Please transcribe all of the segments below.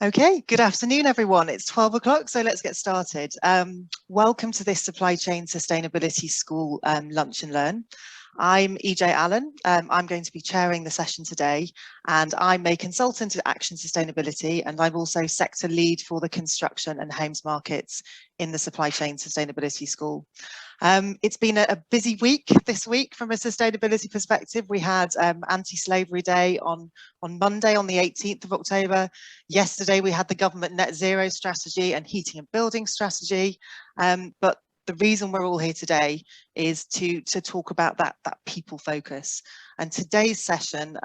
Okay, good afternoon, everyone. It's 12 o'clock, so let's get started. Welcome to this Supply Chain Sustainability School Lunch and Learn. I'm EJ Allen. I'm going to be chairing the session today, and I'm a consultant at Action Sustainability, and I'm also sector lead for the construction and homes markets in the Supply Chain Sustainability School. It's been a busy week this week from a sustainability perspective. We had Anti-Slavery Day on Monday, on the 18th of October. Yesterday, we had the government net zero strategy and heating and building strategy. But the reason we're all here today is to talk about that people focus. And today's session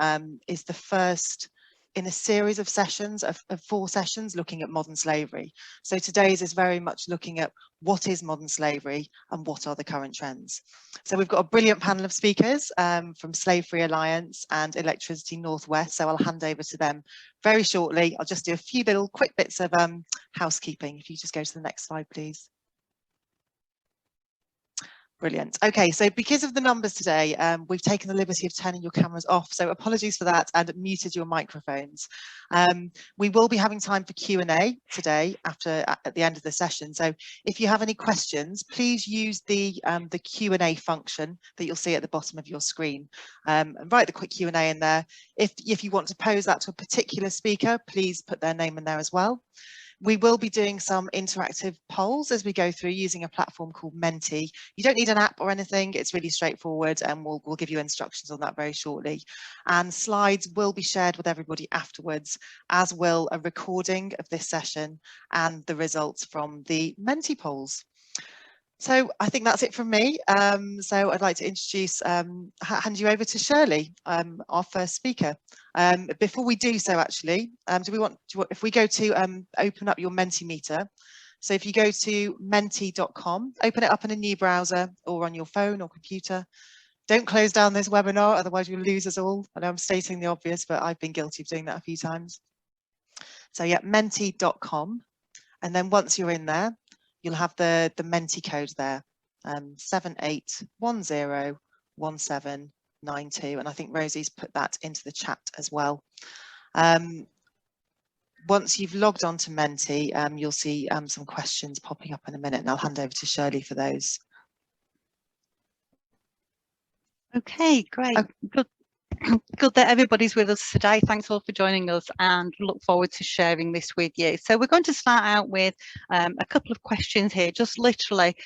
is the first in a series of sessions, of 4 sessions looking at modern slavery. So today's is very much looking at what is modern slavery and what are the current trends. So we've got a brilliant panel of speakers from Slave Free Alliance and Electricity Northwest. So I'll hand over to them very shortly. I'll just do a few little quick bits of housekeeping. If you just go to the next slide, please. Brilliant. Okay, so because of the numbers today, we've taken the liberty of turning your cameras off, so apologies for that, and muted your microphones. We will be having time for Q&A today at the end of the session, so if you have any questions, please use the Q&A function that you'll see at the bottom of your screen, and write the quick Q&A in there. If you want to pose that to a particular speaker, please put their name in there as well. We will be doing some interactive polls as we go through using a platform called Menti. You don't need an app or anything, it's really straightforward, and we'll give you instructions on that very shortly. And slides will be shared with everybody afterwards, as will a recording of this session and the results from the Menti polls. So I think that's it from me. So I'd like to introduce, hand you over to Shirley, our first speaker. Before we do so, actually, if we go to open up your Mentimeter, so if you go to menti.com, open it up in a new browser or on your phone or computer. Don't close down this webinar, otherwise you'll lose us all. I know I'm stating the obvious, but I've been guilty of doing that a few times. So yeah, menti.com, and then once you're in there, you'll have the Menti code there, 78101792, and I think Rosie's put that into the chat as well. Once you've logged on to Menti, you'll see some questions popping up in a minute, and I'll hand over to Shirley for those. Okay, great. Good that everybody's with us today. Thanks all for joining us, and look forward to sharing this with you. So we're going to start out with a couple of questions here. Just literally,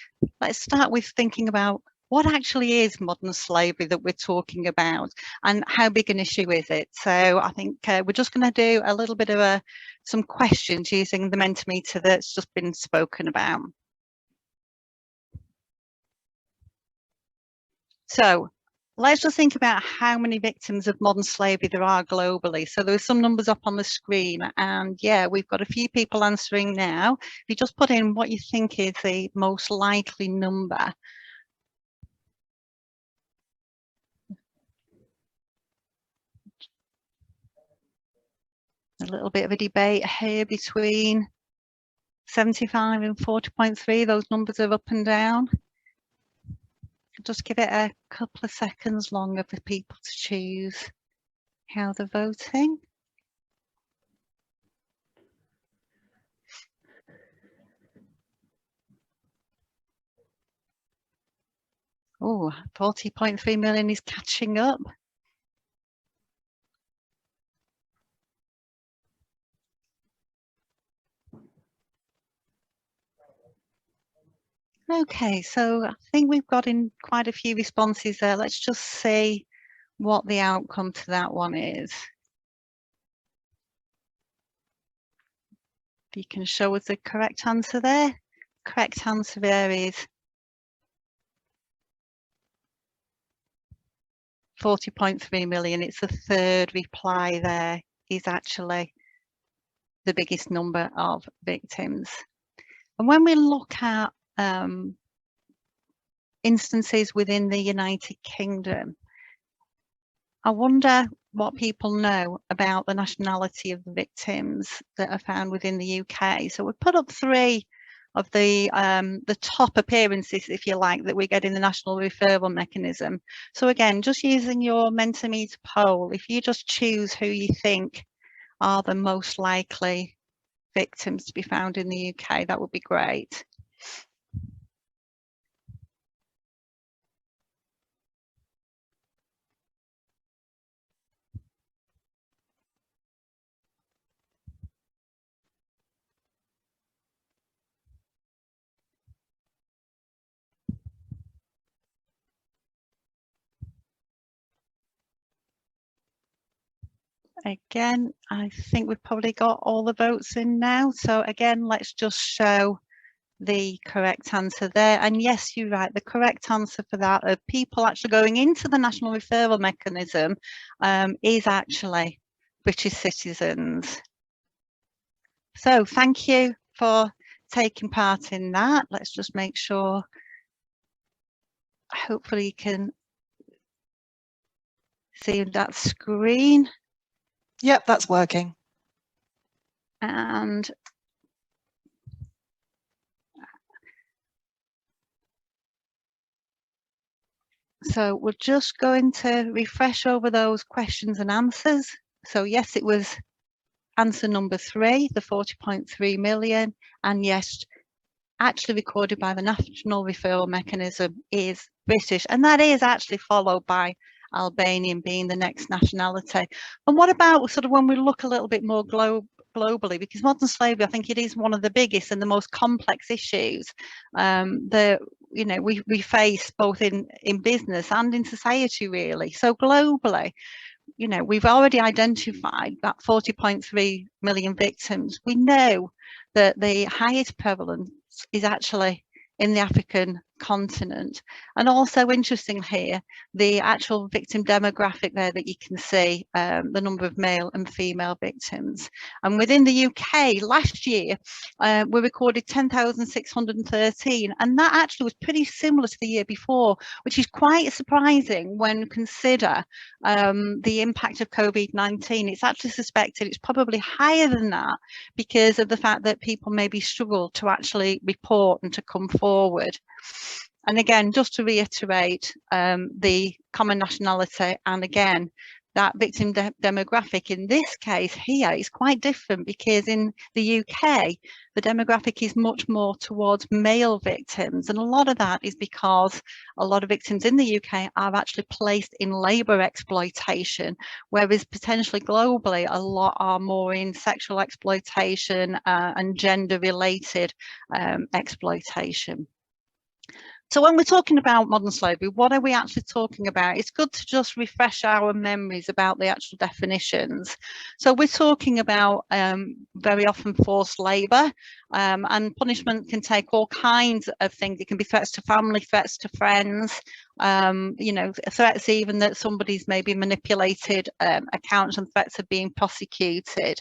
let's start with thinking about what actually is modern slavery that we're talking about, and how big an issue is it. So I think we're just going to do a little bit of some questions using the Mentimeter that's just been spoken about. So let's just think about how many victims of modern slavery there are globally. So there are some numbers up on the screen, and yeah, we've got a few people answering now. If you just put in what you think is the most likely number. A little bit of a debate here between 75 and 40.3. Those numbers are up and down. Just give it a couple of seconds longer for people to choose how they're voting. Oh, 40.3 million is catching up. Okay, so I think we've got in quite a few responses there. Let's just see what the outcome to that one is. If you can show us the correct answer there. Correct answer there is 40.3 million. It's the third reply there is actually the biggest number of victims. And when we look at instances within the United Kingdom, I wonder what people know about the nationality of the victims that are found within the UK. So we've put up 3 of the top appearances, if you like, that we get in the national referral mechanism. So again, just using your Mentimeter poll, if you just choose who you think are the most likely victims to be found in the UK, that would be great. Again, I think we've probably got all the votes in now. So again, let's just show the correct answer there. And yes, you're right, the correct answer for that of people actually going into the national referral mechanism is actually British citizens. So thank you for taking part in that. Let's just make sure, hopefully you can see that screen. Yep, that's working. And so we're just going to refresh over those questions and answers. So yes, it was answer number 3, the 40.3 million, and yes, actually recorded by the National Referral Mechanism is British, and that is actually followed by Albanian being the next nationality. And what about sort of when we look a little bit more globally, because modern slavery, I think it is one of the biggest and the most complex issues that we face both in business and in society, really. So globally, we've already identified that 40.3 million victims. We know that the highest prevalence is actually in the African continent. And also interesting here, the actual victim demographic there that you can see, the number of male and female victims. And within the UK last year, we recorded 10,613, and that actually was pretty similar to the year before, which is quite surprising when you consider the impact of COVID-19. It's actually suspected it's probably higher than that because of the fact that people maybe struggle to actually report and to come forward. And again, just to reiterate, the common nationality, and again, that victim demographic in this case here is quite different, because in the UK, the demographic is much more towards male victims. And a lot of that is because a lot of victims in the UK are actually placed in labour exploitation, whereas potentially globally, a lot are more in sexual exploitation and gender-related exploitation. So when we're talking about modern slavery, what are we actually talking about? It's good to just refresh our memories about the actual definitions. So we're talking about very often forced labour, and punishment can take all kinds of things. It can be threats to family, threats to friends, threats even that somebody's maybe manipulated accounts, and threats of being prosecuted.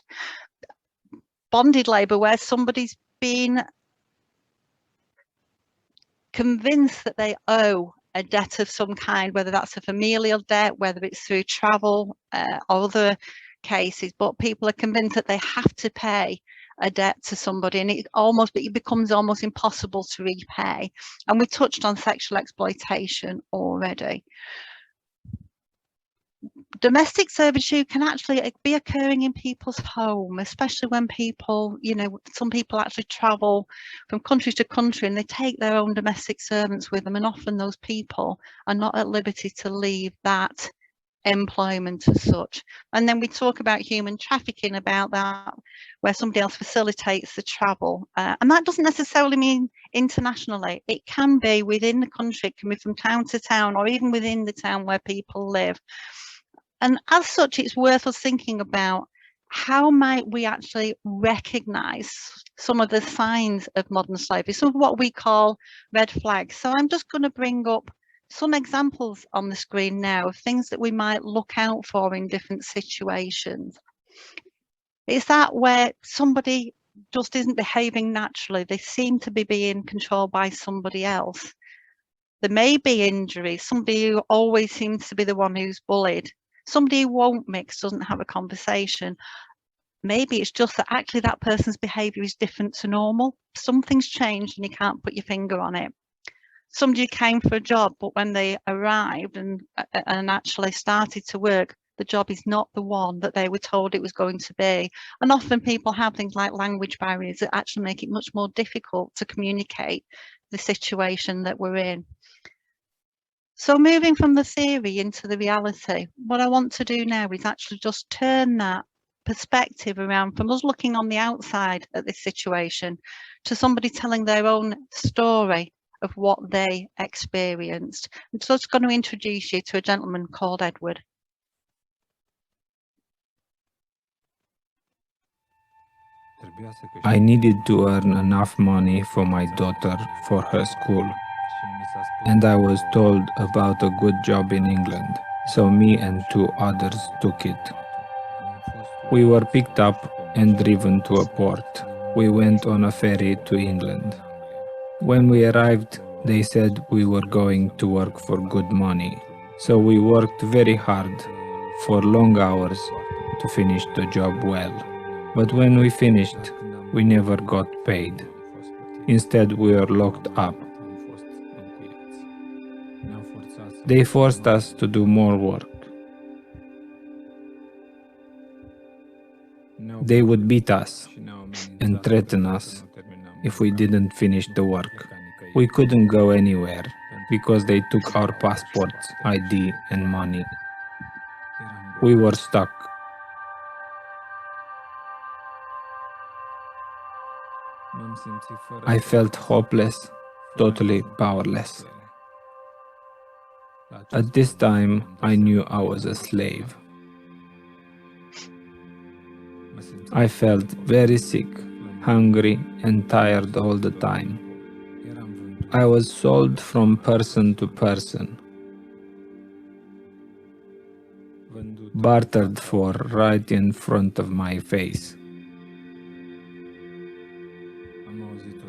Bonded labour, where somebody's been convinced that they owe a debt of some kind, whether that's a familial debt, whether it's through travel or other cases, but people are convinced that they have to pay a debt to somebody, and it becomes almost impossible to repay. And we touched on sexual exploitation already. Domestic servitude can actually be occurring in people's home, especially when people, some people actually travel from country to country and they take their own domestic servants with them, and often those people are not at liberty to leave that employment as such. And then we talk about human trafficking, about that, where somebody else facilitates the travel. And that doesn't necessarily mean internationally. It can be within the country, it can be from town to town, or even within the town where people live. And as such, it's worth us thinking about how might we actually recognise some of the signs of modern slavery, some of what we call red flags. So I'm just going to bring up some examples on the screen now of things that we might look out for in different situations. Is that where somebody just isn't behaving naturally? They seem to be being controlled by somebody else. There may be injuries, somebody who always seems to be the one who's bullied. Somebody who won't mix, doesn't have a conversation. Maybe it's just that actually that person's behaviour is different to normal. Something's changed and you can't put your finger on it. Somebody came for a job, but when they arrived and actually started to work, the job is not the one that they were told it was going to be. And often people have things like language barriers that actually make it much more difficult to communicate the situation that we're in. So moving from the theory into the reality, what I want to do now is actually just turn that perspective around from us looking on the outside at this situation to somebody telling their own story of what they experienced. I'm just going to introduce you to a gentleman called Edward. I needed to earn enough money for my daughter for her school, and I was told about a good job in England, so me and 2 others took it. We were picked up and driven to a port. We went on a ferry to England. When we arrived, they said we were going to work for good money, so we worked very hard for long hours to finish the job well. But when we finished, we never got paid. Instead, we were locked up. They forced us to do more work. They would beat us and threaten us if we didn't finish the work. We couldn't go anywhere because they took our passports, ID, and money. We were stuck. I felt hopeless, totally powerless. At this time, I knew I was a slave. I felt very sick, hungry, and tired all the time. I was sold from person to person, bartered for right in front of my face.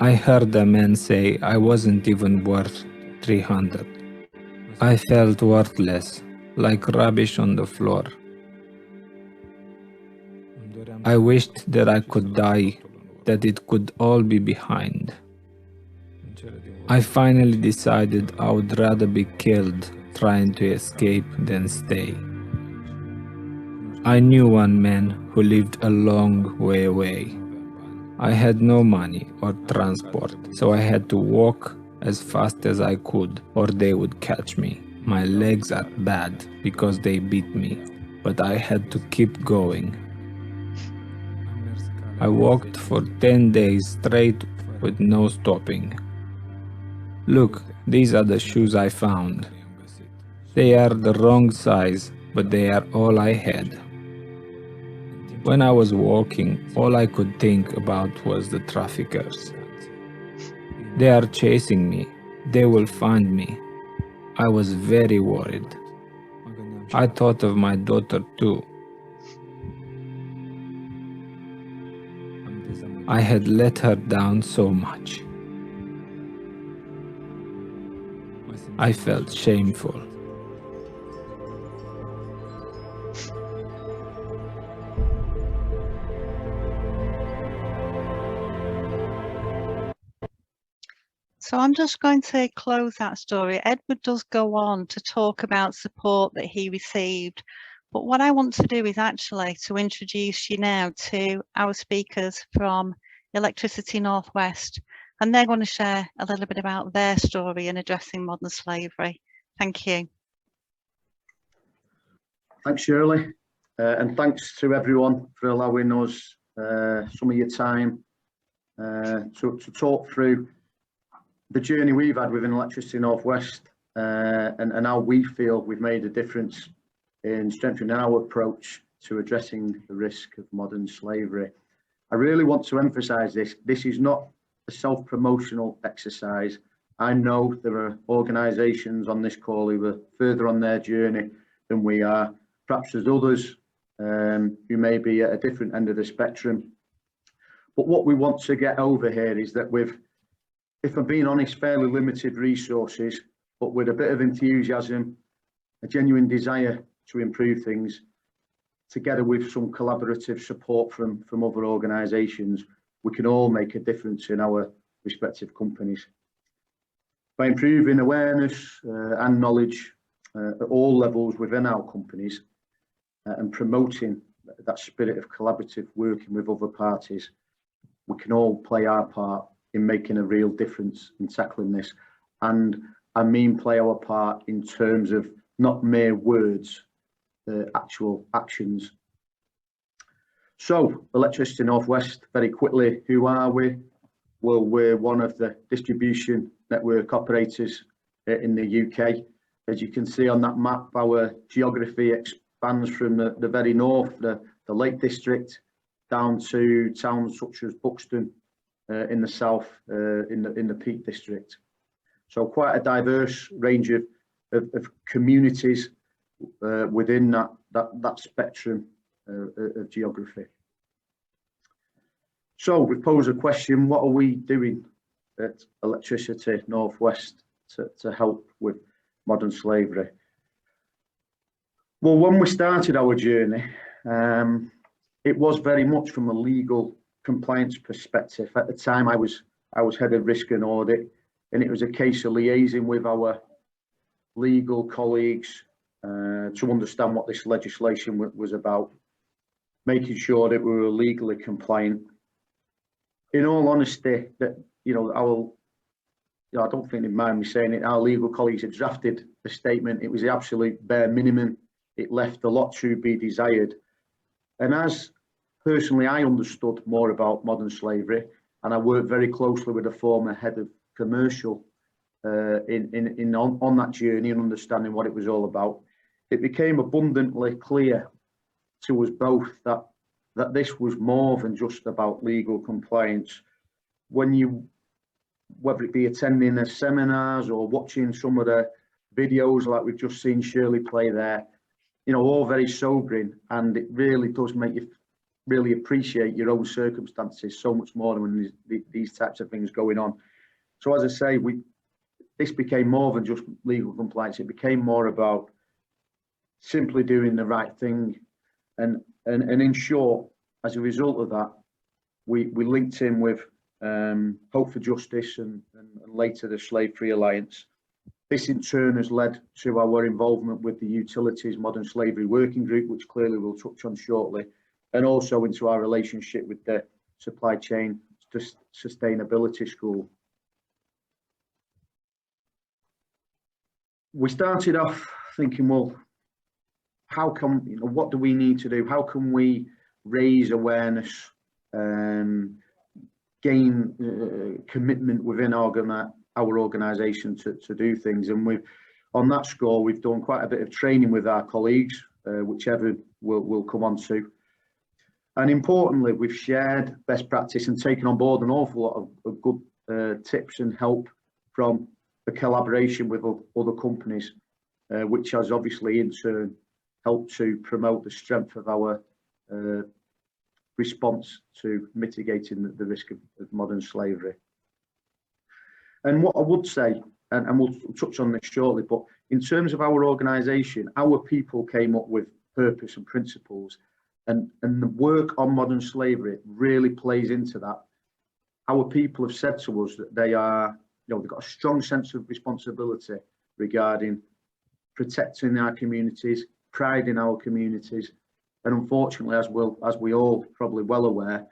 I heard a man say I wasn't even worth 300. I felt worthless, like rubbish on the floor. I wished that I could die, that it could all be behind. I finally decided I would rather be killed trying to escape than stay. I knew one man who lived a long way away. I had no money or transport, so I had to walk as fast as I could or they would catch me. My legs are bad because they beat me, but I had to keep going. I walked for 10 days straight with no stopping. Look, these are the shoes I found. They are the wrong size, but they are all I had. When I was walking, all I could think about was the traffickers. They are chasing me. They will find me. I was very worried. I thought of my daughter too. I had let her down so much. I felt shameful. So I'm just going to close that story. Edward does go on to talk about support that he received. But what I want to do is actually to introduce you now to our speakers from Electricity Northwest, and they're going to share a little bit about their story in addressing modern slavery. Thank you. Thanks, Shirley, and thanks to everyone for allowing us some of your time to talk through the journey we've had within Electricity Northwest and how we feel we've made a difference in strengthening our approach to addressing the risk of modern slavery. I really want to emphasise this is not a self-promotional exercise. I know there are organisations on this call who are further on their journey than we are. Perhaps there's others who may be at a different end of the spectrum. But what we want to get over here is that with, if I'm being honest, fairly limited resources, but with a bit of enthusiasm, a genuine desire to improve things, together with some collaborative support from other organisations, we can all make a difference in our respective companies. By improving awareness and knowledge at all levels within our companies, and promoting that spirit of collaborative working with other parties, we can all play our part in making a real difference in tackling this. And I mean play our part in terms of not mere words, actual actions. So Electricity North West, very quickly, who are we? Well, we're one of the distribution network operators in the UK. As you can see on that map, our geography expands from the very north, the Lake District, down to towns such as Buxton in the south, in the Peak District. So quite a diverse range of communities within that spectrum of geography. So we pose a question: what are we doing at Electricity North West to help with modern slavery? Well, when we started our journey, it was very much from a legal compliance perspective. At the time, I was head of risk and audit, and it was a case of liaising with our legal colleagues to understand what this legislation was about, making sure that we were legally compliant. In all honesty, that I don't think they mind me saying it, our legal colleagues had drafted the statement. It was the absolute bare minimum. It left a lot to be desired. And as personally I understood more about modern slavery, and I worked very closely with the former head of commercial on that journey and understanding what it was all about, it became abundantly clear to us both that this was more than just about legal compliance. Whether it be attending the seminars or watching some of the videos like we've just seen Shirley play there, all very sobering, and it really does make you really appreciate your own circumstances so much more than when these types of things going on. So as I say, this became more than just legal compliance. It became more about simply doing the right thing. And in short, as a result of that, we linked in with Hope for Justice and later the Slave Free Alliance. This in turn has led to our involvement with the Utilities Modern Slavery Working Group, which clearly we'll touch on shortly, and also into our relationship with the Supply Chain Sustainability School. We started off thinking, well, how come, what do we need to do? How can we raise awareness, gain commitment within our organisation to do things? And on that score, we've done quite a bit of training with our colleagues, which Evan will come on to. And importantly, we've shared best practice and taken on board an awful lot of good tips and help from the collaboration with other companies, which has obviously in turn helped to promote the strength of our response to mitigating the risk of modern slavery. And what I would say, and we'll touch on this shortly, but in terms of our organisation, our people came up with purpose and principles, and the work on modern slavery really plays into that. Our people have said to us that they've got a strong sense of responsibility regarding protecting our communities, pride in our communities, and unfortunately, as we all probably well aware,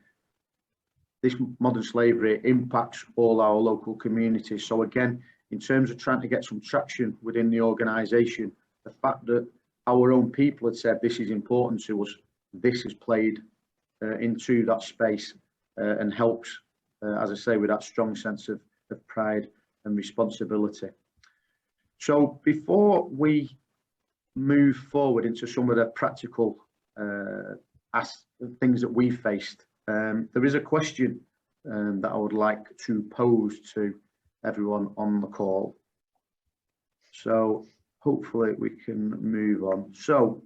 this modern slavery impacts all our local communities. So again, in terms of trying to get some traction within the organisation, the fact that our own people had said this is important to us, this has played into that space and helps, as I say, with that strong sense of pride and responsibility. So before we move forward into some of the practical things that we faced, there is a question that I would like to pose to everyone on the call. So hopefully we can move on. So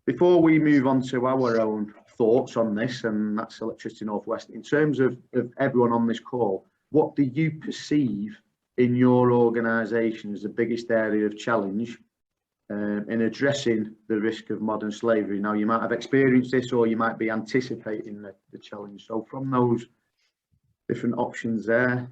before we move on to our own thoughts on this, and that's Electricity North West, in terms of everyone on this call, what do you perceive in your organisation as the biggest area of challenge in addressing the risk of modern slavery? Now, you might have experienced this, or you might be anticipating the challenge. So from those different options there.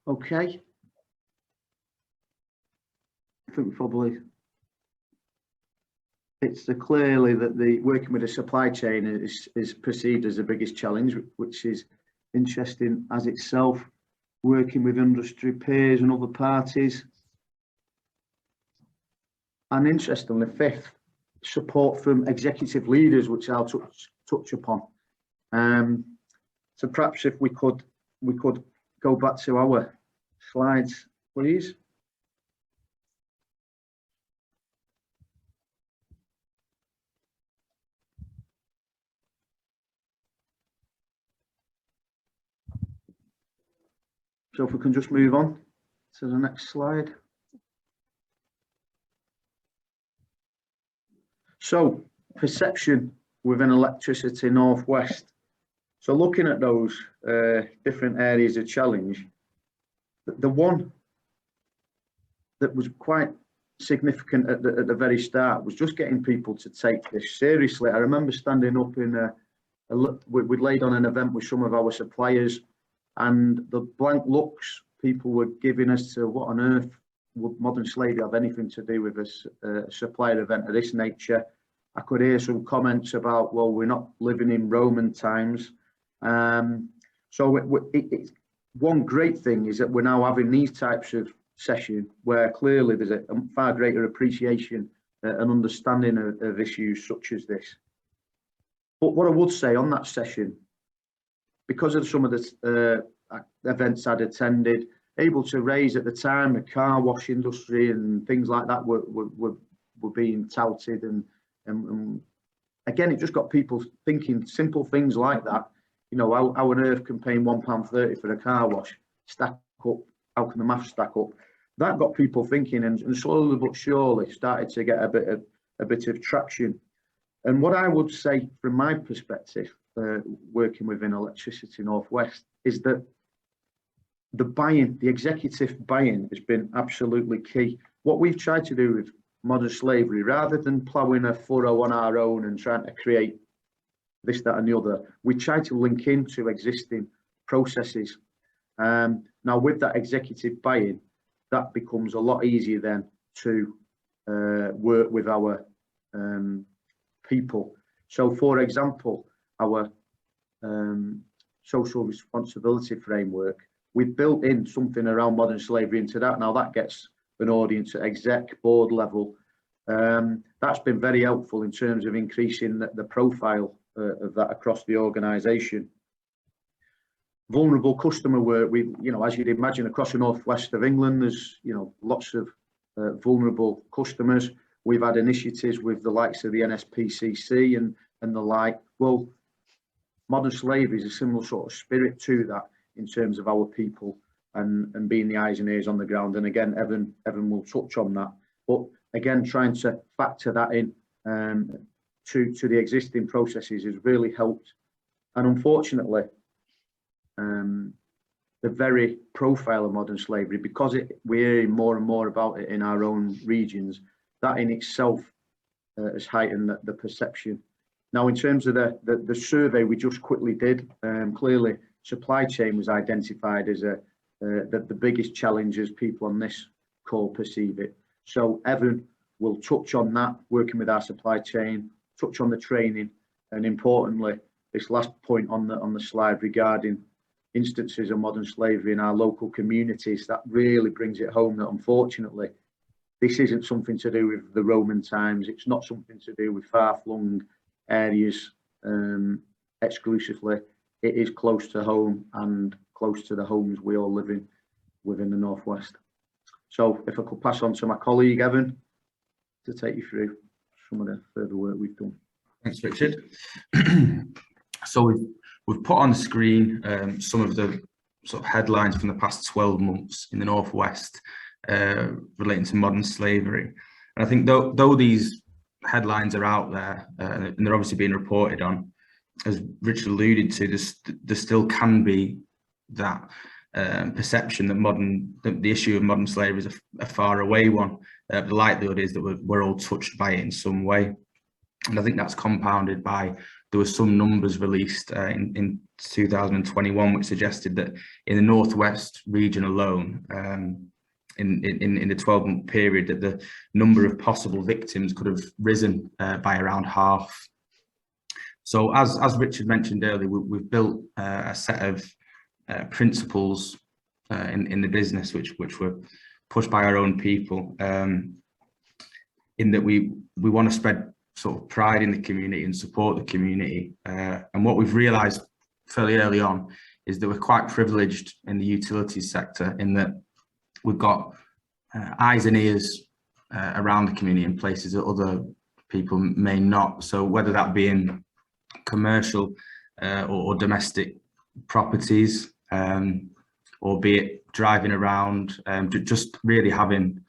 Okay. I think probably it's clearly that the working with the supply chain is perceived as the biggest challenge, which is interesting as itself. Working with industry peers and other parties. And interestingly, fifth, support from executive leaders, which I'll touch upon. So perhaps if we could go back to our slides, please. So if we can just move on to the next slide. So perception within Electricity Northwest. So looking at those different areas of challenge, the one that was quite significant at the very start was just getting people to take this seriously. I remember standing up in we'd laid on an event with some of our suppliers, and the blank looks people were giving us to what on earth would modern slavery have anything to do with a supplier event of this nature. I could hear some comments about, well, we're not living in Roman times. So one great thing is that we're now having these types of sessions where clearly there's a far greater appreciation and understanding of issues such as this. But what I would say on that session, because of some of the events I'd attended, able to raise at the time the car wash industry and things like that were being touted, and again, it just got people thinking simple things like that. You know, how on earth can paying £1.30 for a car wash stack up? How can the maths stack up? That got people thinking, and slowly but surely started to get a bit of traction. And what I would say from my perspective, working within Electricity Northwest, is that the executive buy-in has been absolutely key. What we've tried to do with modern slavery, rather than ploughing a furrow on our own and trying to create this, that and the other, we try to link into existing processes. Now with that executive buy-in, that becomes a lot easier then to work with our people. So for example, our social responsibility framework, we've built in something around modern slavery into that. Now that gets an audience at exec board level. That's been very helpful in terms of increasing the profile of that across the organisation. Vulnerable customer work, as you'd imagine, across the northwest of England, there's lots of vulnerable customers. We've had initiatives with the likes of the NSPCC and the like. Well, modern slavery is a similar sort of spirit to that in terms of our people and being the eyes and ears on the ground. And again, Evan will touch on that. But again, trying to factor that in to the existing processes has really helped. And unfortunately, the very profile of modern slavery, because we're hearing more and more about it in our own regions, that in itself has heightened the perception. Now, in terms of the survey we just quickly did, clearly supply chain was identified as the biggest challenge as people on this call perceive it. So Evan will touch on that, working with our supply chain, touch on the training, and importantly, this last point on the slide regarding instances of modern slavery in our local communities, that really brings it home that unfortunately this isn't something to do with the Roman times. It's not something to do with far-flung areas exclusively. It is close to home and close to the homes we all live in within the Northwest. So if I could pass on to my colleague Evan to take you through some of the further work we've done. Thanks, Richard. So we've put on the screen some of the sort of headlines from the past 12 months in the Northwest relating to modern slavery. And I think though these headlines are out there and they're obviously being reported on, as Richard alluded to, there still can be that perception that the issue of modern slavery is a far away one. The likelihood is that we're all touched by it in some way. And I think that's compounded by there were some numbers released in 2021 which suggested that in the Northwest region alone, in the 12-month period, that the number of possible victims could have risen by around half. So as Richard mentioned earlier, we've built a set of principles in the business which were pushed by our own people, in that we want to spread sort of pride in the community and support the community. And what we've realised fairly early on is that we're quite privileged in the utilities sector, in that we've got eyes and ears around the community in places that other people may not. So whether that be in commercial or domestic properties, or be it driving around, just really having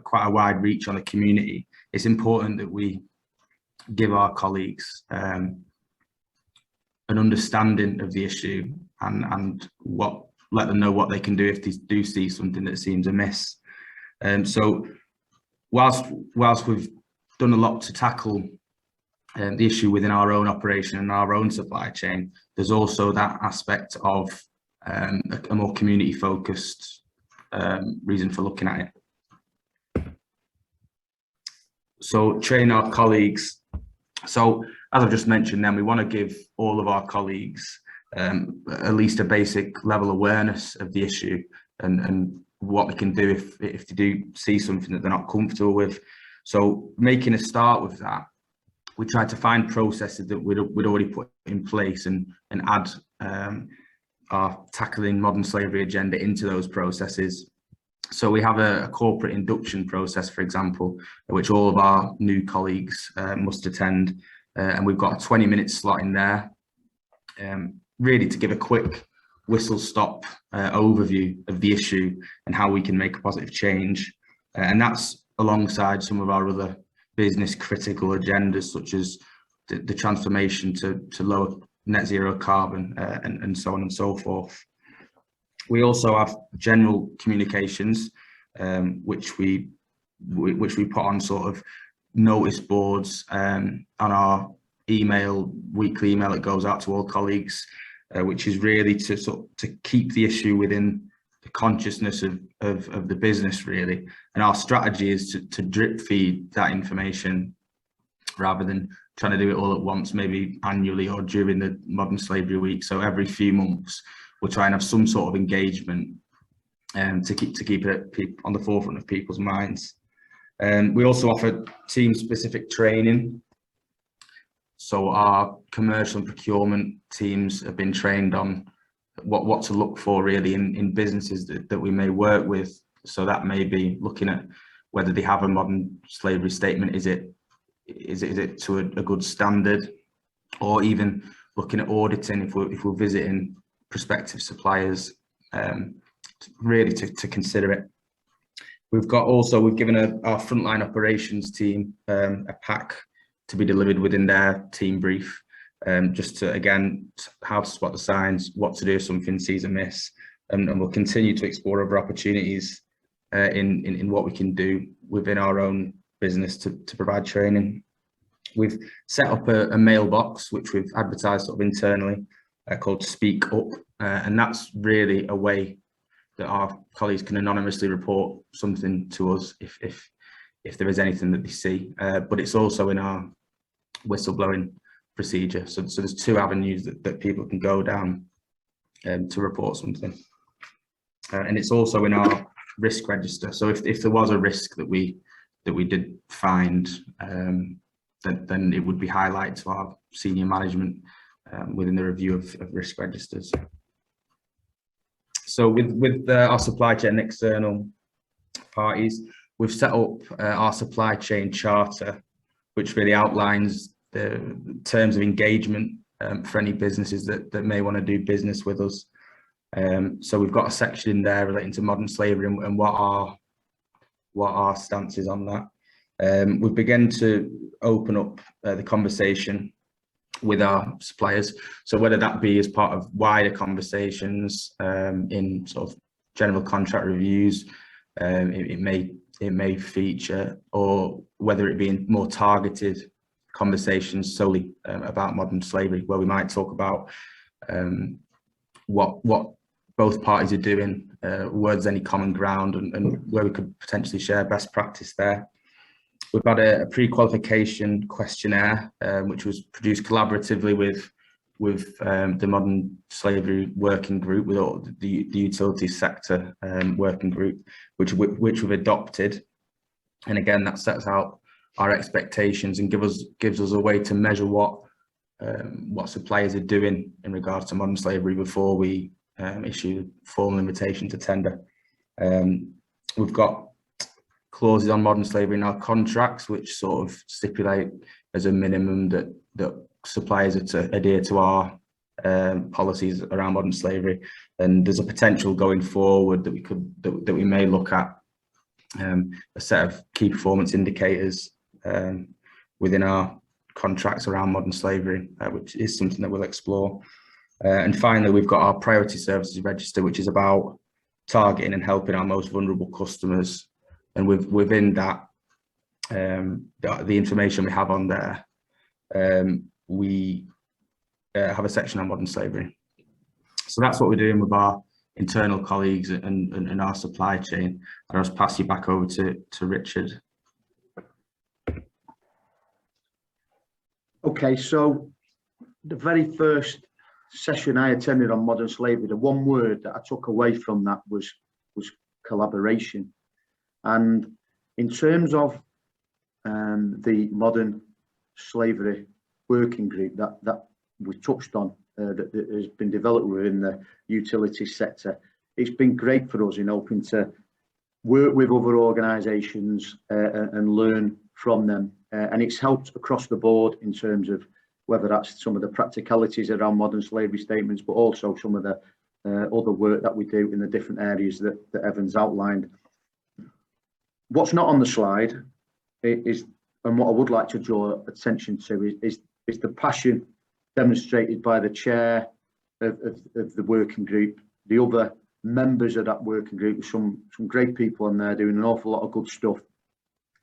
quite a wide reach on the community, it's important that we give our colleagues an understanding of the issue and let them know what they can do if they do see something that seems amiss. So whilst we've done a lot to tackle the issue within our own operation and our own supply chain, there's also that aspect of a more community focused reason for looking at it. So train our colleagues. So as I've just mentioned, then we want to give all of our colleagues at least a basic level awareness of the issue and what they can do if they do see something that they're not comfortable with. So making a start with that, we tried to find processes that we'd already put in place and add our tackling modern slavery agenda into those processes. So we have a corporate induction process, for example, which all of our new colleagues must attend, and we've got a 20-minute slot in there, really to give a quick whistle-stop overview of the issue and how we can make a positive change. And that's alongside some of our other business critical agendas, such as the transformation to lower net zero carbon and so on and so forth. We also have general communications, which we put on sort of notice boards on our weekly email that goes out to all colleagues, which is really to keep the issue within the consciousness of the business, really. And our strategy is to drip feed that information rather than trying to do it all at once, maybe annually or during the Modern Slavery Week. So every few months, we'll try and have some sort of engagement to keep it on the forefront of people's minds. We also offer team-specific training. So our commercial and procurement teams have been trained on what to look for really in businesses that we may work with. So that may be looking at whether they have a modern slavery statement. Is it to a good standard, or even looking at auditing if we're visiting prospective suppliers, really to consider it. We've given our frontline operations team a pack to be delivered within their team brief, just to, again, how to spot the signs, what to do if something sees amiss, and we'll continue to explore other opportunities in what we can do within our own business to provide training. We've set up a mailbox which we've advertised sort of internally, called Speak Up, and that's really a way that our colleagues can anonymously report something to us if there is anything that they see, but it's also in our whistleblowing procedure. So there's two avenues that people can go down to report something, and it's also in our risk register. So if there was a risk that we did find, then it would be highlighted to our senior management within the review of risk registers. So with our supply chain and external parties, we've set up our supply chain charter, which really outlines the terms of engagement for any businesses that may want to do business with us. So we've got a section in there relating to modern slavery and what our stance is on that. We've begun to open up the conversation with our suppliers. So whether that be as part of wider conversations in sort of general contract reviews, it may feature, or whether it be in more targeted conversations solely about modern slavery, where we might talk about what both parties are doing, where there's any common ground, and where we could potentially share best practice there. We've had a pre-qualification questionnaire, which was produced collaboratively with the Modern Slavery Working Group, with all the utilities sector working group, which we've adopted. And again, that sets out our expectations and gives us a way to measure what suppliers are doing in regards to modern slavery before we issue a formal invitation to tender. We've got clauses on modern slavery in our contracts, which sort of stipulate as a minimum that suppliers are to adhere to our policies around modern slavery. And there's a potential going forward that we may look at a set of key performance indicators within our contracts around modern slavery, which is something that we'll explore. And finally, we've got our priority services register, which is about targeting and helping our most vulnerable customers. And within that, the information we have on there, we have a section on modern slavery. So that's what we're doing with our internal colleagues and our supply chain. I'll just pass you back over to Richard. Okay, so the very first session I attended on modern slavery, the one word that I took away from that was collaboration. And in terms of the modern slavery working group that we touched on, that has been developed within the utility sector, it's been great for us in helping to work with other organisations and learn from them. And it's helped across the board in terms of whether that's some of the practicalities around modern slavery statements, but also some of the other work that we do in the different areas that Evan's outlined. What's not on the slide is, and what I would like to draw attention to is the passion demonstrated by the chair of the working group, the other members of that working group, some great people in there doing an awful lot of good stuff,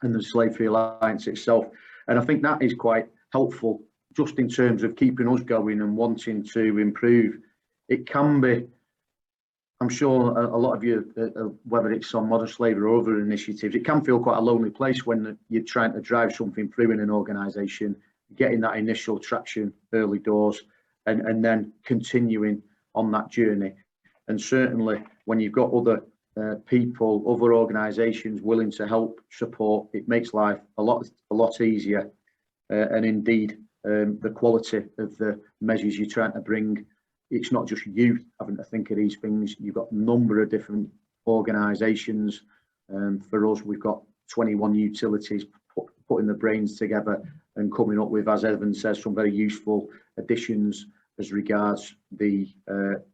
and the Slave Free Alliance itself. And I think that is quite helpful just in terms of keeping us going and wanting to improve. It can be, I'm sure a lot of you, whether it's on modern slavery or other initiatives, it can feel quite a lonely place when you're trying to drive something through in an organisation, getting that initial traction early doors, and then continuing on that journey. And certainly when you've got other people, other organisations willing to help support, it makes life a lot easier. And indeed, the quality of the measures you're trying to bring, it's not just you having to think of these things. You've got a number of different organisations. For us, we've got 21 utilities putting the brains together and coming up with, as Evan says, some very useful additions as regards the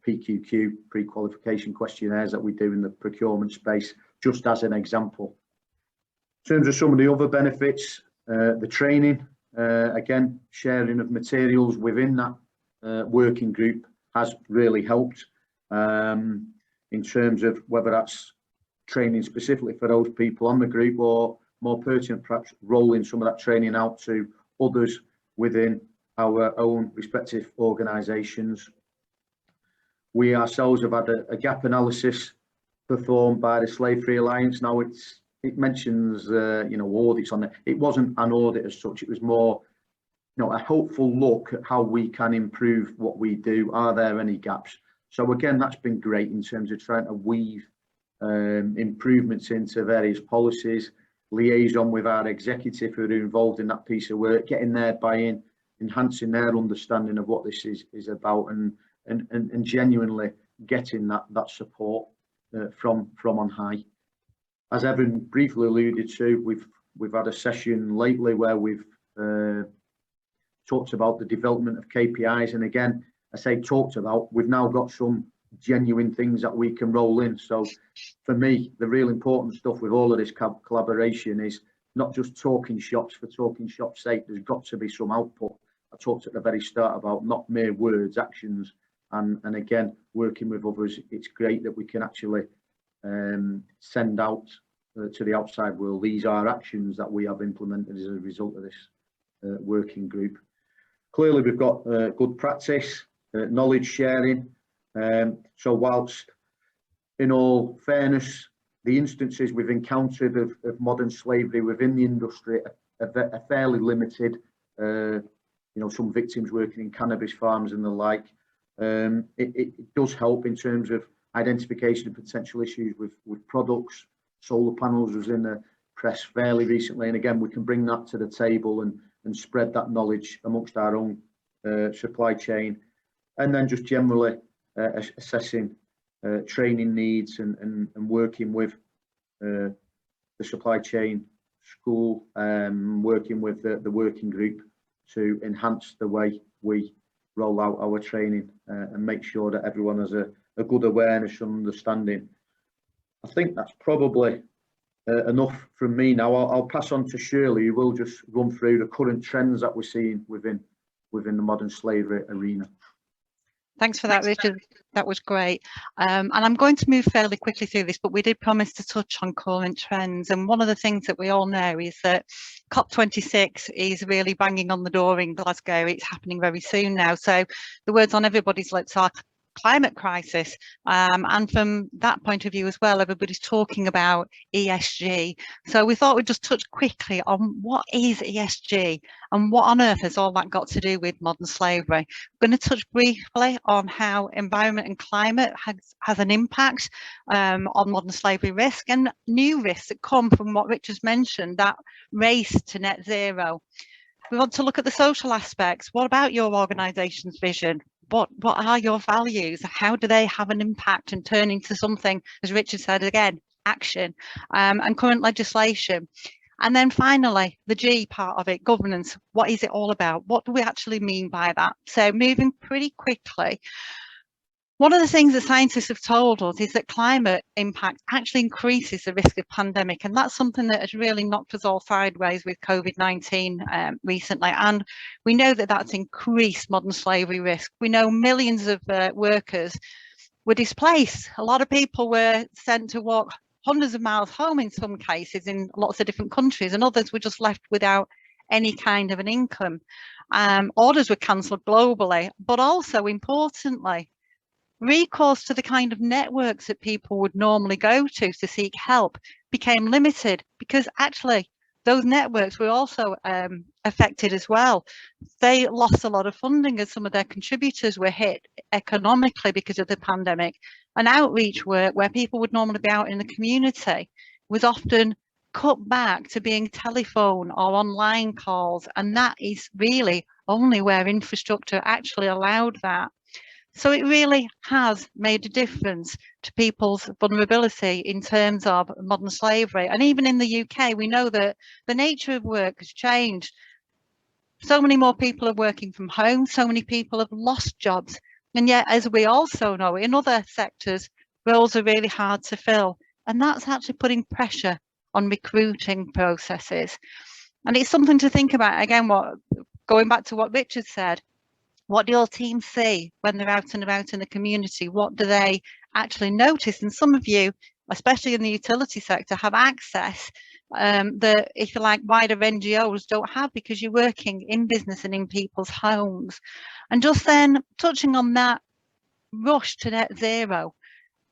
PQQ, pre-qualification questionnaires that we do in the procurement space, just as an example. In terms of some of the other benefits, the training, again, sharing of materials within that working group has really helped in terms of whether that's training specifically for those people on the group, or more pertinent, perhaps rolling some of that training out to others within our own respective organisations. We ourselves have had a gap analysis performed by the Slave Free Alliance. Now it mentions audits on it. It wasn't an audit as such. It was more a hopeful look at how we can improve what we do. Are there any gaps? So again, that's been great in terms of trying to weave improvements into various policies, liaison with our executive who are involved in that piece of work, getting their buy-in, enhancing their understanding of what this is about, and genuinely getting that support from on high. As Evan briefly alluded to, we've had a session lately where we've talked about the development of KPIs, and again, I say talked about, we've now got some genuine things that we can roll in. So for me, the real important stuff with all of this collaboration is not just talking shops for talking shop's sake. There's got to be some output. I talked at the very start about not mere words, actions, and again, working with others. It's great that we can actually send out to the outside world, these are actions that we have implemented as a result of this. working group. Clearly, we've got good practice, knowledge sharing. So whilst, in all fairness, the instances we've encountered of modern slavery within the industry are fairly limited. You know, some victims working in cannabis farms and the like. It does help in terms of identification of potential issues with products. Solar panels was in the press fairly recently, and again, we can bring that to the table and spread that knowledge amongst our own supply chain, and then just generally assessing training needs and working with the supply chain school, working with the working group to enhance the way we roll out our training and make sure that everyone has a good awareness and understanding. I think that's probably enough from me now. I'll pass on to Shirley, who will just run through the current trends that we're seeing within the modern slavery arena. Thanks for that, Richard. That was great. And I'm going to move fairly quickly through this, but we did promise to touch on current trends. And one of the things that we all know is that COP26 is really banging on the door in Glasgow. It's happening very soon now. So the words on everybody's lips are climate crisis. And from that point of view as well, everybody's talking about ESG. So we thought we'd just touch quickly on what is ESG and what on earth has all that got to do with modern slavery. We're going to touch briefly on how environment and climate has an impact on modern slavery risk and new risks that come from what Richard's mentioned, that race to net zero. We want to look at the social aspects. What about your organisation's vision? What are your values? How do they have an impact and turn into something, as Richard said again, action, and current legislation? And then finally, the G part of it, governance. What is it all about? What do we actually mean by that? So moving pretty quickly, one of the things that scientists have told us is that climate impact actually increases the risk of pandemic. And that's something that has really knocked us all sideways with COVID-19 recently. And we know that that's increased modern slavery risk. We know millions of workers were displaced. A lot of people were sent to walk hundreds of miles home in some cases in lots of different countries, and others were just left without any kind of an income. Orders were cancelled globally, but also importantly, recourse to the kind of networks that people would normally go to seek help became limited, because actually those networks were also affected as well. They lost a lot of funding as some of their contributors were hit economically because of the pandemic. And outreach work, where people would normally be out in the community, was often cut back to being telephone or online calls, and that is really only where infrastructure actually allowed that. So it really has made a difference to people's vulnerability in terms of modern slavery. And even in the UK, we know that the nature of work has changed. So many more people are working from home, so many people have lost jobs. And yet, as we also know, in other sectors, roles are really hard to fill. And that's actually putting pressure on recruiting processes. And it's something to think about. Again, going back to what Richard said, what do your teams see when they're out and about in the community? What do they actually notice? And some of you, especially in the utility sector, have access that, if you like, wider NGOs don't have, because you're working in business and in people's homes. And just then touching on that rush to net zero,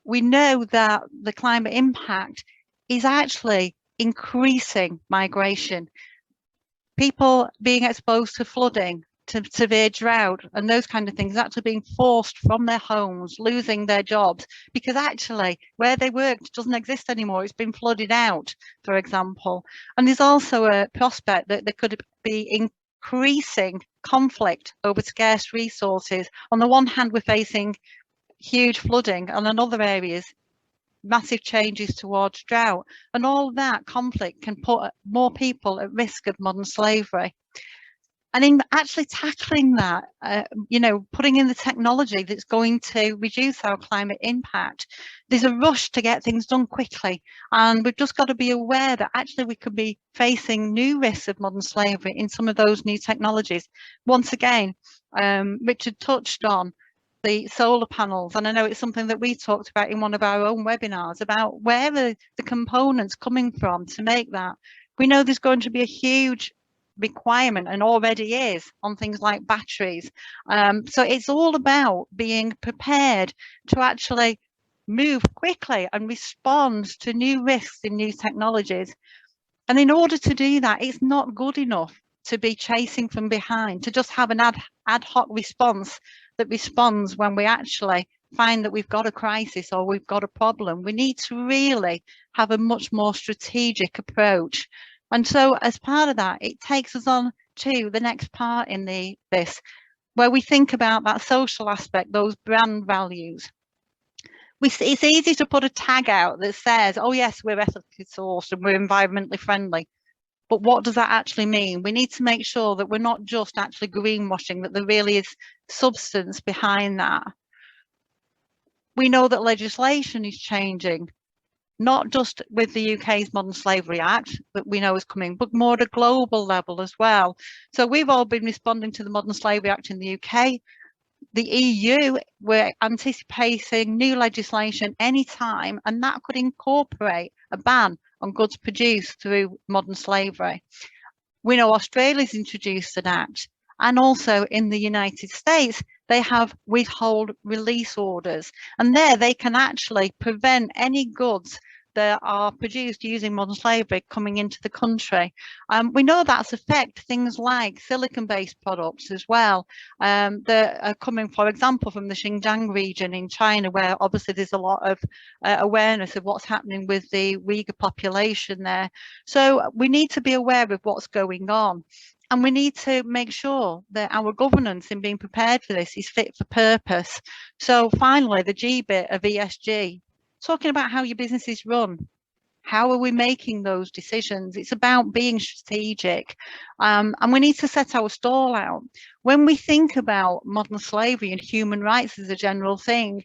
we know that the climate impact is actually increasing migration. People being exposed to flooding, to severe drought and those kind of things, actually being forced from their homes, losing their jobs, because actually where they worked doesn't exist anymore. It's been flooded out, for example. And there's also a prospect that there could be increasing conflict over scarce resources. On the one hand, we're facing huge flooding, and in other areas, massive changes towards drought. And all that conflict can put more people at risk of modern slavery. And in actually tackling that, putting in the technology that's going to reduce our climate impact, there's a rush to get things done quickly. And we've just got to be aware that actually we could be facing new risks of modern slavery in some of those new technologies. Once again, Richard touched on the solar panels, and I know it's something that we talked about in one of our own webinars about where are the components coming from to make that. We know there's going to be a huge requirement and already is on things like batteries. So it's all about being prepared to actually move quickly and respond to new risks in new technologies. And in order to do that, it's not good enough to be chasing from behind, to just have an ad hoc response that responds when we actually find that we've got a crisis or we've got a problem. We need to really have a much more strategic approach. And so as part of that, it takes us on to the next part in this, where we think about that social aspect, those brand values. It's easy to put a tag out that says, oh yes, we're ethically sourced and we're environmentally friendly. But what does that actually mean? We need to make sure that we're not just actually greenwashing, that there really is substance behind that. We know that legislation is changing, not just with the UK's Modern Slavery Act that we know is coming, but more at a global level as well. So we've all been responding to the Modern Slavery Act in the UK. The EU, we're anticipating new legislation anytime, and that could incorporate a ban on goods produced through modern slavery. We know Australia's introduced an act, and also in the United States, they have withhold release orders, and there they can actually prevent any goods that are produced using modern slavery coming into the country. We know that's affect things like silicon-based products as well, that are coming, for example, from the Xinjiang region in China, where obviously there's a lot of awareness of what's happening with the Uyghur population there. So we need to be aware of what's going on. And we need to make sure that our governance in being prepared for this is fit for purpose. So finally, the G bit of ESG, talking about how your business is run. How are we making those decisions? It's about being strategic, and we need to set our stall out. When we think about modern slavery and human rights as a general thing,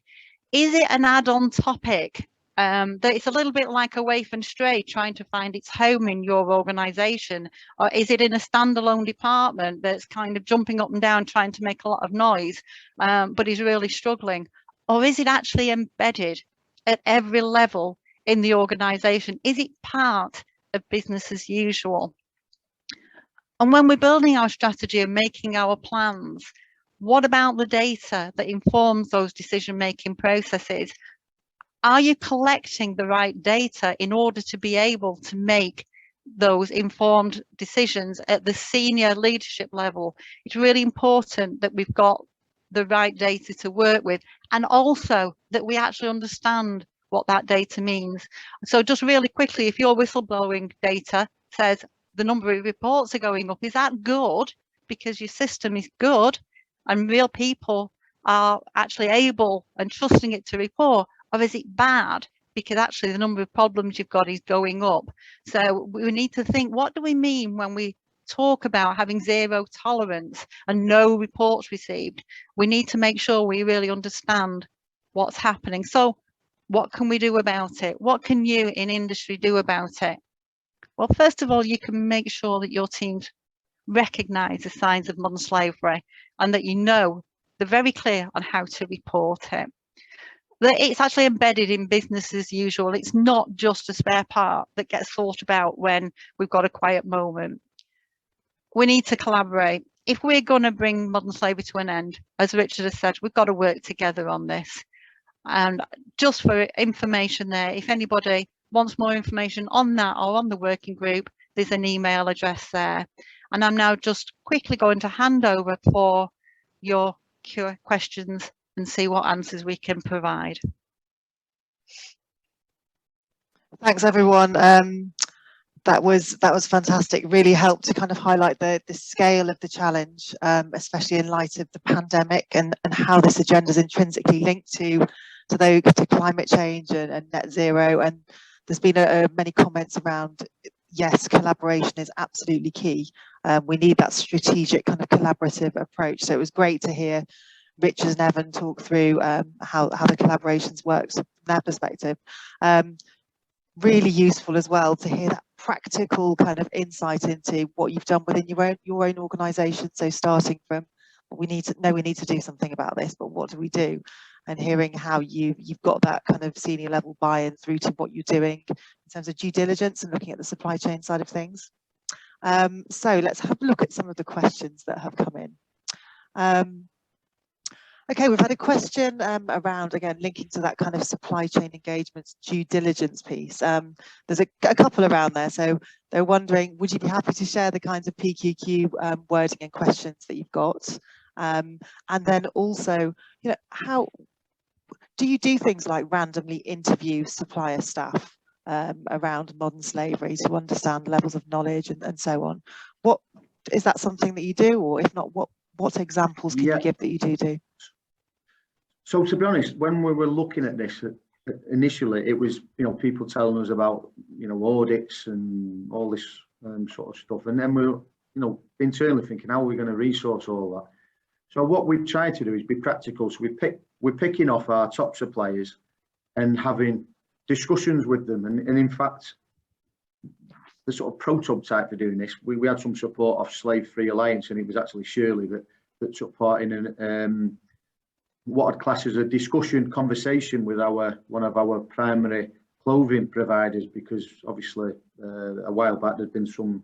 is it an add-on topic that it's a little bit like a waif and stray trying to find its home in your organisation, or is it in a standalone department that's kind of jumping up and down trying to make a lot of noise, but is really struggling, or is it actually embedded at every level in the organisation? Is it part of business as usual? And when we're building our strategy and making our plans, what about the data that informs those decision-making processes? Are you collecting the right data in order to be able to make those informed decisions at the senior leadership level? It's really important that we've got the right data to work with, and also that we actually understand what that data means. So just really quickly, if your whistleblowing data says the number of reports are going up, is that good because your system is good and real people are actually able and trusting it to report, or is it bad because actually the number of problems you've got is going up? So we need to think, what do we mean when we talk about having zero tolerance and no reports received? We need to make sure we really understand what's happening. So what can we do about it? What can you in industry do about it? Well, first of all, you can make sure that your teams recognise the signs of modern slavery and that you know they're very clear on how to report it. That it's actually embedded in business as usual. It's not just a spare part that gets thought about when we've got a quiet moment. We need to collaborate. If we're going to bring modern slavery to an end, as Richard has said, we've got to work together on this. And just for information there, if anybody wants more information on that or on the working group, there's an email address there. And I'm now just quickly going to hand over for your questions and see what answers we can provide. Thanks, everyone. That was fantastic. Really helped to kind of highlight the scale of the challenge, especially in light of the pandemic and how this agenda is intrinsically linked to climate change and net zero. And there's been many comments around, yes, collaboration is absolutely key. We need that strategic kind of collaborative approach. So it was great to hear Richard and Evan talk through how the collaborations works from their perspective. Really useful as well to hear that practical kind of insight into what you've done within your own organisation. So starting from we need to do something about this, but what do we do? And hearing how you've got that kind of senior level buy-in through to what you're doing in terms of due diligence and looking at the supply chain side of things. So let's have a look at some of the questions that have come in. Okay, we've had a question around, again, linking to that kind of supply chain engagement due diligence piece. There's a couple around there. So they're wondering, would you be happy to share the kinds of PQQ wording and questions that you've got? And then also, you know, how do you do things like randomly interview supplier staff around modern slavery to understand levels of knowledge and so on? What is that something that you do, or if not, what examples can you give that you do? So to be honest, when we were looking at this initially, it was, you know, people telling us about, you know, audits and all this sort of stuff, and then we were, you know, internally thinking, how are we going to resource all that? So what we've tried to do is be practical. So we're picking off our top suppliers and having discussions with them, and in fact, the sort of prototype for doing this, we had some support of Slave Free Alliance, and it was actually Shirley that took part in what I'd class as a conversation with one of our primary clothing providers, because obviously a while back there'd been some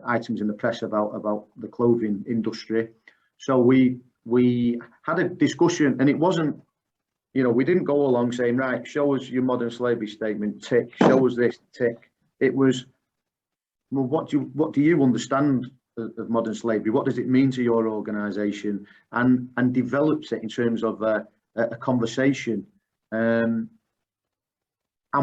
items in the press about the clothing industry. So we had a discussion, and it wasn't, you know, we didn't go along saying, right, show us your modern slavery statement, tick, show us this, tick. It was, well, what do you understand of modern slavery? What does it mean to your organisation? And develops it in terms of a conversation. And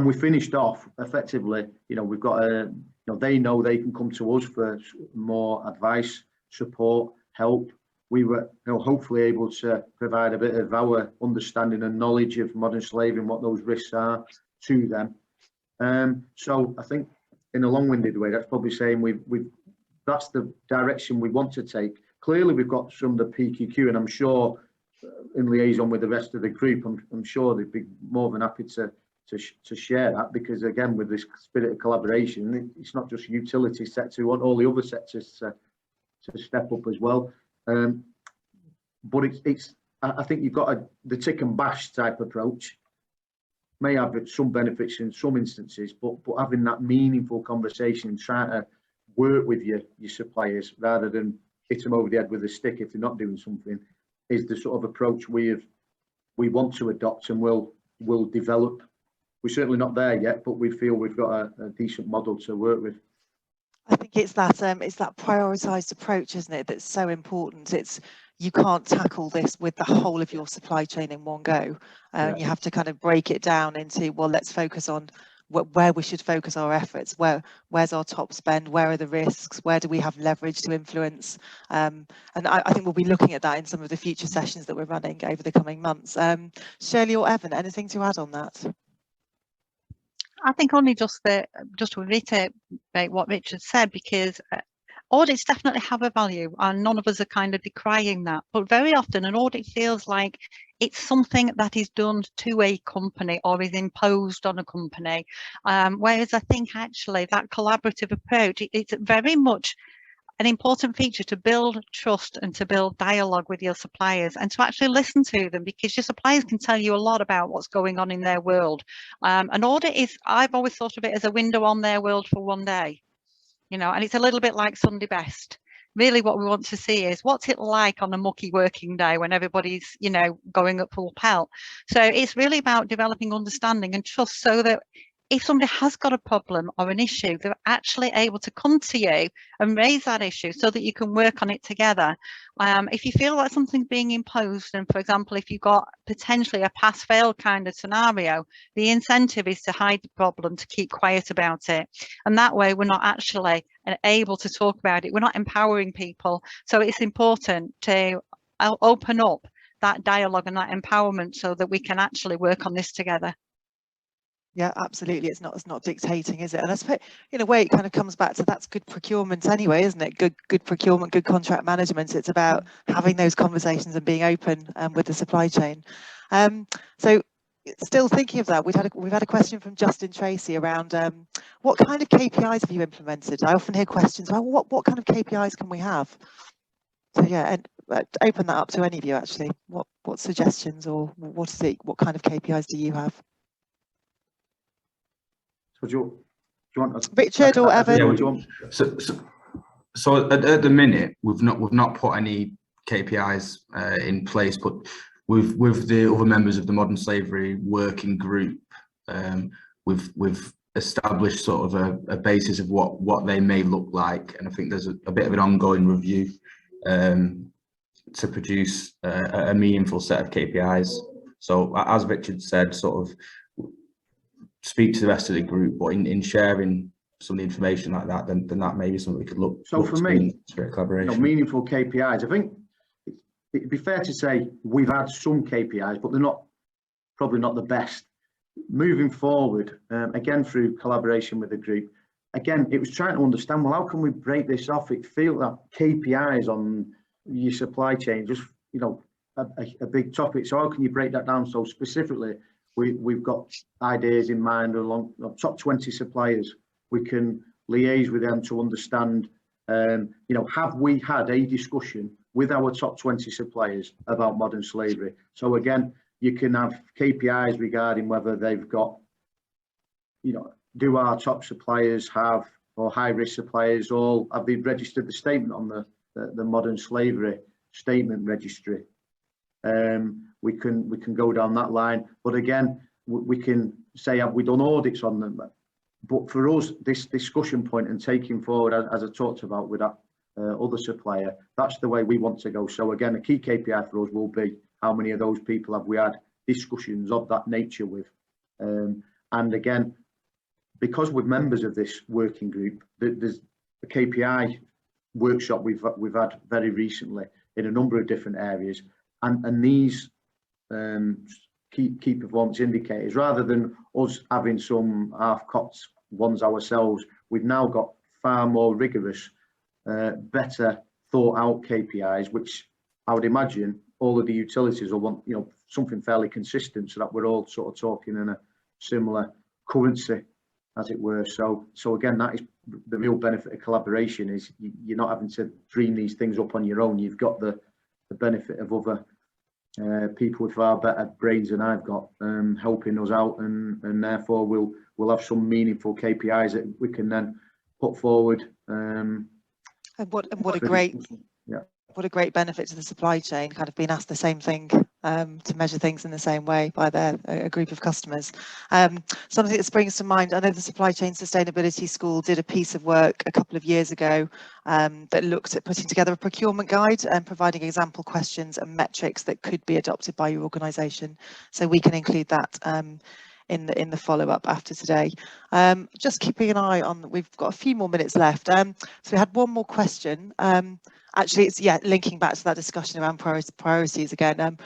we finished off effectively, you know, we've got you know, they know they can come to us for more advice, support, help. We were, you know, hopefully able to provide a bit of our understanding and knowledge of modern slavery and what those risks are to them. So I think in a long-winded way, that's probably saying that's the direction we want to take. Clearly, we've got some of the PQQ, and I'm sure in liaison with the rest of the group, I'm sure they'd be more than happy to share that, because again, with this spirit of collaboration, it's not just utility sector, we want all the other sectors to step up as well. But I think you've got the tick and bash type approach. May have some benefits in some instances, but having that meaningful conversation and trying to work with your suppliers rather than hit them over the head with a stick if they're not doing something, is the sort of approach we want to adopt and will develop. We're certainly not there yet, but we feel we've got a decent model to work with. I think it's that prioritised approach, isn't it, that's so important. You can't tackle this with the whole of your supply chain in one go. You have to kind of break it down into, well, let's focus on where we should focus our efforts. Where's our top spend? Where are the risks? Where do we have leverage to influence? And I think we'll be looking at that in some of the future sessions that we're running over the coming months. Shirley or Evan, anything to add on that? I think only just to reiterate what Richard said, because audits definitely have a value, and none of us are kind of decrying that. But very often an audit feels like it's something that is done to a company or is imposed on a company. Whereas I think actually that collaborative approach, it's very much an important feature to build trust and to build dialogue with your suppliers and to actually listen to them, because your suppliers can tell you a lot about what's going on in their world. An audit is, I've always thought of it as a window on their world for one day, you know, and it's a little bit like Sunday best. Really what we want to see is what's it like on a mucky working day when everybody's, you know, going up full pelt. So it's really about developing understanding and trust, so that if somebody has got a problem or an issue, they're actually able to come to you and raise that issue so that you can work on it together. If you feel like something's being imposed, and for example, if you've got potentially a pass-fail kind of scenario, the incentive is to hide the problem, to keep quiet about it. And that way we're not actually able to talk about it. We're not empowering people. So it's important to open up that dialogue and that empowerment so that we can actually work on this together. Yeah, absolutely. It's not dictating, is it? And I suppose in a way it kind of comes back to, that's good procurement anyway, isn't it? Good procurement, good contract management. It's about having those conversations and being open with the supply chain. So still thinking of that, we've had a question from Justin Tracy around what kind of KPIs have you implemented? I often hear questions about what kind of KPIs can we have? So yeah, and open that up to any of you actually. What suggestions, or what kind of KPIs do you have? So do you you want to, Richard or Evan? Yeah, do you want? So at the minute, we've not put any KPIs in place, but with the other members of the Modern Slavery Working Group, we've established sort of a basis of what they may look like, and I think there's a bit of an ongoing review to produce a meaningful set of KPIs. So as Richard said, sort of speak to the rest of the group, but in sharing some of the information like that, then that may be something we could look. So for me, collaboration. Meaningful KPIs. I think it'd be fair to say we've had some KPIs, but they're probably not the best. Moving forward, again through collaboration with the group, again it was trying to understand, well, how can we break this off? It feels that KPIs on your supply chain, just a big topic. So how can you break that down? So specifically, we've got ideas in mind along top 20 suppliers. We can liaise with them to understand, have we had a discussion with our top 20 suppliers about modern slavery? So again, you can have KPIs regarding whether they've got, do our top suppliers have, or high risk suppliers, all have they registered the statement on the modern slavery statement registry? We can go down that line, but again, we can say, have we done audits on them? But for us, this discussion point and taking forward, as I talked about with that other supplier, that's the way we want to go. So again, a key KPI for us will be how many of those people have we had discussions of that nature with. And again, because we're members of this working group, there's a KPI workshop we've had very recently in a number of different areas, and these key performance indicators, rather than us having some half-cocked ones ourselves, we've now got far more rigorous, better thought out KPIs, which I would imagine all of the utilities will want, something fairly consistent, so that we're all sort of talking in a similar currency, as it were. So again, that is the real benefit of collaboration, is you're not having to dream these things up on your own. You've got the benefit of other people with far better brains than I've got, helping us out, and therefore we'll have some meaningful KPIs that we can then put forward. And what a great what a great benefit to the supply chain, kind of being asked the same thing, to measure things in the same way by a group of customers. Something that springs to mind, I know the Supply Chain Sustainability School did a piece of work a couple of years ago that looked at putting together a procurement guide and providing example questions and metrics that could be adopted by your organisation. So we can include that in the follow-up after today. Just keeping an eye on, we've got a few more minutes left. So we had one more question. Actually, it's linking back to that discussion around priorities again.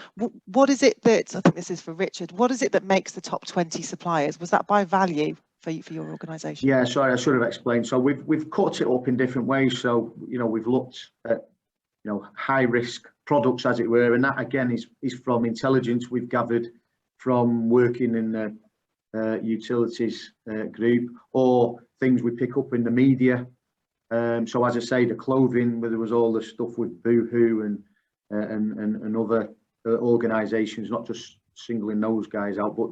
What is it that, I think this is for Richard, what is it that makes the top 20 suppliers? Was that by value for your organisation? Yeah, sorry, I should have explained. So we've cut it up in different ways. So we've looked at high risk products, as it were, and that again is from intelligence we've gathered from working in the utilities group, or things we pick up in the media. So as I say, the clothing, where there was all the stuff with Boohoo and other organisations, not just singling those guys out, but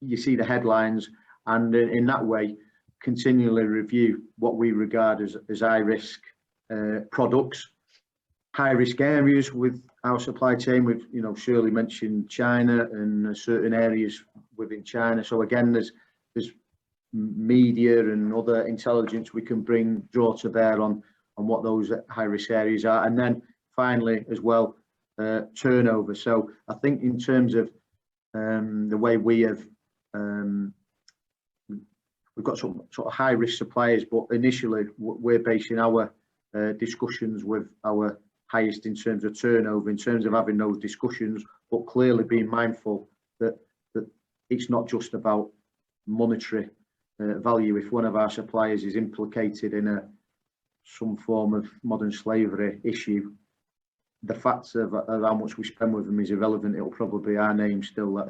you see the headlines, and in that way continually review what we regard as high risk products, high risk areas with our supply chain. We've Shirley mentioned China and certain areas within China. So again, there's media and other intelligence we can draw to bear on what those high risk areas are. And then finally as well, turnover. So I think in terms of the way we have, we've got some sort of high risk suppliers, but initially we're basing our discussions with our highest in terms of turnover, in terms of having those discussions, but clearly being mindful that it's not just about monetary value. If one of our suppliers is implicated in some form of modern slavery issue, the facts of how much we spend with them is irrelevant. It'll probably be our name still, that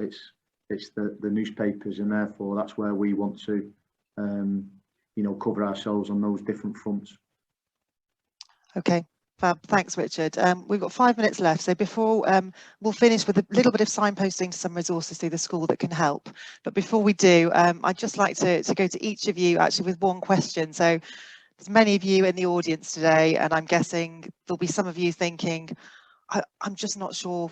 it's the newspapers, and therefore that's where we want to cover ourselves on those different fronts. Okay, Fab. Thanks, Richard. We've got 5 minutes left, so before we'll finish with a little bit of signposting to some resources through the school that can help. But before we do, I'd just like to go to each of you actually with one question. So there's many of you in the audience today, and I'm guessing there'll be some of you thinking, I'm just not sure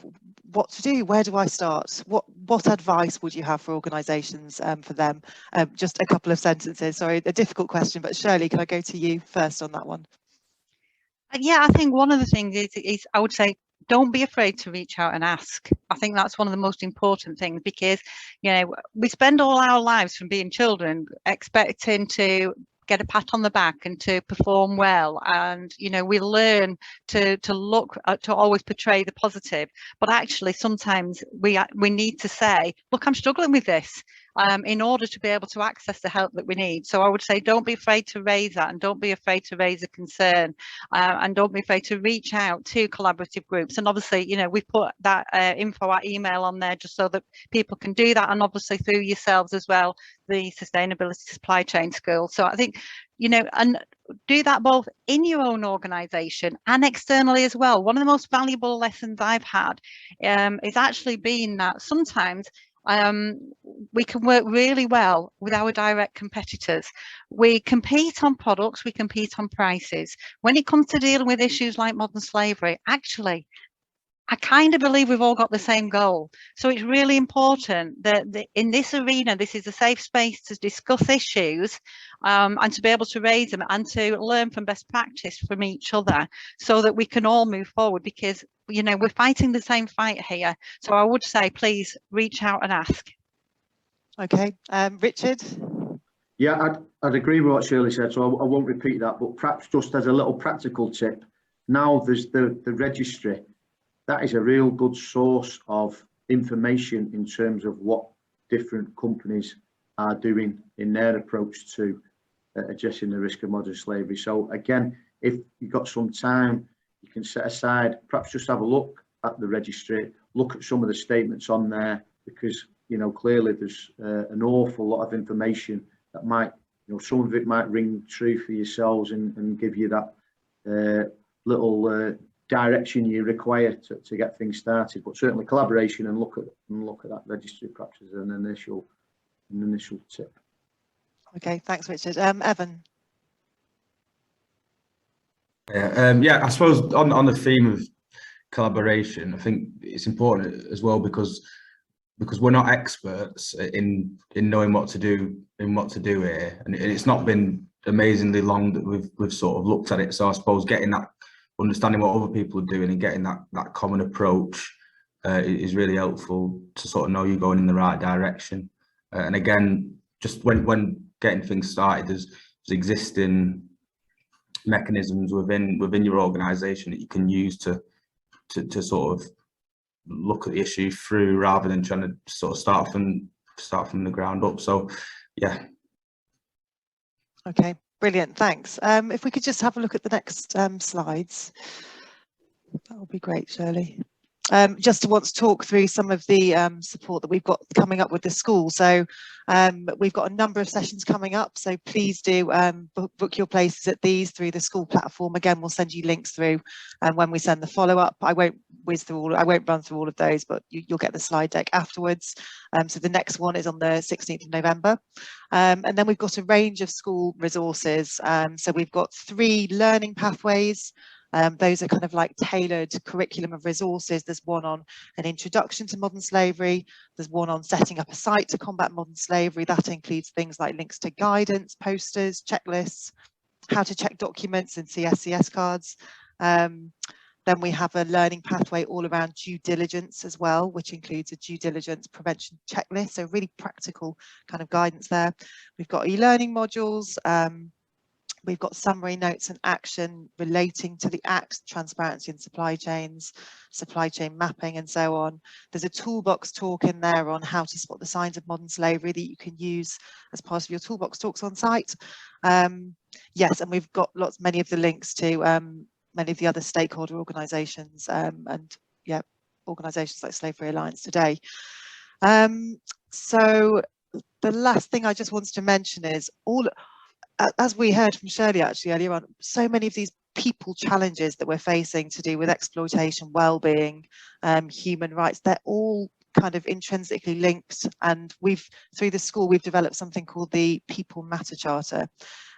what to do. Where do I start? What advice would you have for organisations for them? Just a couple of sentences. Sorry, a difficult question, but Shirley, can I go to you first on that one? Yeah, I think one of the things is I would say, don't be afraid to reach out and ask. I think that's one of the most important things, because, you know, we spend all our lives from being children expecting to get a pat on the back and to perform well, and you know, we learn to look to always portray the positive, but actually sometimes we need to say, look, I'm struggling with this, in order to be able to access the help that we need. So I would say, don't be afraid to raise that, and don't be afraid to raise a concern, and don't be afraid to reach out to collaborative groups. And obviously, you know, we've put that info at email on there just so that people can do that, and obviously through yourselves as well, the Sustainability Supply Chain School. So I think, you know, and do that both in your own organisation and externally as well. One of the most valuable lessons I've had is actually being that sometimes we can work really well with our direct competitors. We compete on products, we compete on prices. When it comes to dealing with issues like modern slavery, actually, I kind of believe we've all got the same goal. So it's really important that in this arena, this is a safe space to discuss issues, and to be able to raise them and to learn from best practice from each other, so that we can all move forward, because, you know, we're fighting the same fight here. So I would say, please reach out and ask. Okay, Richard? Yeah, I'd agree with what Shirley said, so I won't repeat that, but perhaps just as a little practical tip, now there's the registry. That is a real good source of information in terms of what different companies are doing in their approach to addressing the risk of modern slavery. So again, if you've got some time, you can set aside, perhaps just have a look at the registry, look at some of the statements on there, because, you know, clearly there's an awful lot of information that might, you know, some of it might ring true for yourselves and give you that little direction you require to get things started. But certainly collaboration and look at that registry perhaps as an initial tip. Okay, thanks, Richard. Evan? Yeah, I suppose on the theme of collaboration, I think it's important as well, because we're not experts in knowing what to do here, and it's not been amazingly long that we've sort of looked at it. So I suppose getting that, understanding what other people are doing and getting that common approach is really helpful to sort of know you're going in the right direction. And again, just when getting things started, there's existing mechanisms within your organisation that you can use to sort of look at the issue through, rather than trying to sort of start from the ground up. So yeah. Okay, brilliant, thanks. If we could just have a look at the next slides, that would be great, Shirley. Just to want to talk through some of the support that we've got coming up with the school. So we've got a number of sessions coming up, so please do book your places at these through the school platform. Again, we'll send you links through when we send the follow-up. I won't run through all of those, but you'll get the slide deck afterwards. So the next one is on the 16th of November. And then we've got a range of school resources. So we've got 3 learning pathways. Those are kind of like tailored curriculum of resources. There's one on an introduction to modern slavery. There's one on setting up a site to combat modern slavery. That includes things like links to guidance, posters, checklists, how to check documents and CSCS cards. Then we have a learning pathway all around due diligence as well, which includes a due diligence prevention checklist. So really practical kind of guidance there. We've got e-learning modules. We've got summary notes and action relating to the Act, transparency in supply chains, supply chain mapping, and so on. There's a toolbox talk in there on how to spot the signs of modern slavery that you can use as part of your toolbox talks on site. Yes, and we've got many of the links to many of the other stakeholder organisations and yeah, organisations like Slavery Alliance Today. So the last thing I just wanted to mention is as we heard from Shirley actually earlier on, so many of these people challenges that we're facing to do with exploitation, well-being, human rights, they're all kind of intrinsically linked. And through the school, we've developed something called the People Matter Charter.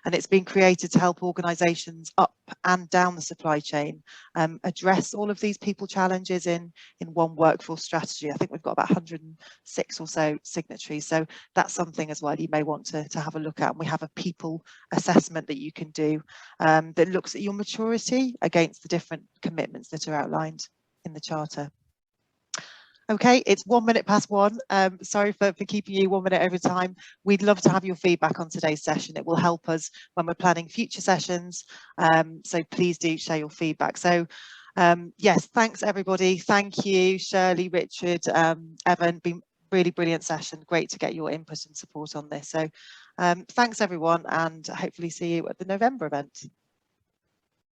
And it's been created to help organisations up and down the supply chain address all of these people challenges in one workforce strategy. I think we've got about 106 or so signatories. So that's something as well you may want to have a look at. And we have a people assessment that you can do that looks at your maturity against the different commitments that are outlined in the Charter. Okay, it's 1 minute past 1. Sorry for keeping you 1 minute over time. We'd love to have your feedback on today's session. It will help us when we're planning future sessions. So please do share your feedback. So yes, thanks everybody. Thank you, Shirley, Richard, Evan. Been really brilliant session. Great to get your input and support on this. So thanks everyone, and hopefully see you at the November event.